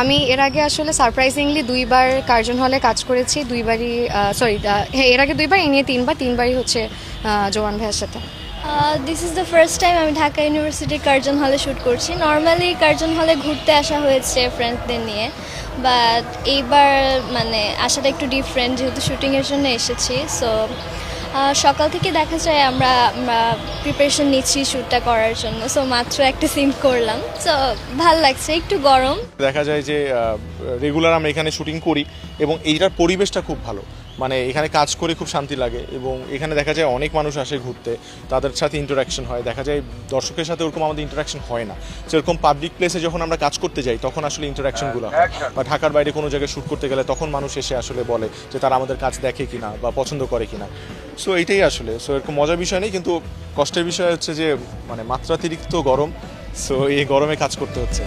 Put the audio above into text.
আমি এর আগে আসলে সারপ্রাইজিংলি 2বার কার্জন হলে কাজ করেছি, 2বারই হ্যাঁ এর আগে 2বার, এই নিয়ে 3বারই হচ্ছে জোয়ান ভাইয়ের সাথে। This is the first time আমি ঢাকা ইউনিভার্সিটির কার্জন হলে শ্যুট করছি। নর্মালি কার্জন হলে ঘুরতে আসা হয়েছে ফ্রেন্ডসদের নিয়ে, বাট এইবার মানে আসাটা একটু ডিফারেন্ট, যেহেতু শুটিংয়ের জন্য এসেছি। সো সকাল থেকে দেখা যায় আমরা প্রিপারেশন নিচ্ছি শ্যুটটা করার জন্য। সো মাত্র একটা সিন করলাম, সো ভাল লাগছে, একটু গরম। দেখা যায় যে রেগুলার আমরা এখানে শুটিং করি এবং এইটার পরিবেশটা খুব ভালো, মানে এখানে কাজ করে খুব শান্তি লাগে এবং এখানে দেখা যায় অনেক মানুষ আসে ঘুরতে, তাদের সাথে ইন্টারাকশন হয়। দেখা যায় দর্শকের সাথে ওরকম আমাদের ইন্টারাকশন হয় না, সেরকম পাবলিক প্লেসে যখন আমরা কাজ করতে যাই তখন আসলে ইন্টারাকশনগুলো হয়, বা ঢাকার বাইরে কোনো জায়গায় শ্যুট করতে গেলে তখন মানুষ এসে আসলে বলে যে তারা আমাদের কাজ দেখে কিনা বা পছন্দ করে কিনা। সো এইটাই আসলে, সো এরকম মজার বিষয় নেই, কিন্তু কষ্টের বিষয় হচ্ছে যে মানে মাত্রাতিরিক্ত গরম, সো এই গরমে কাজ করতে হচ্ছে।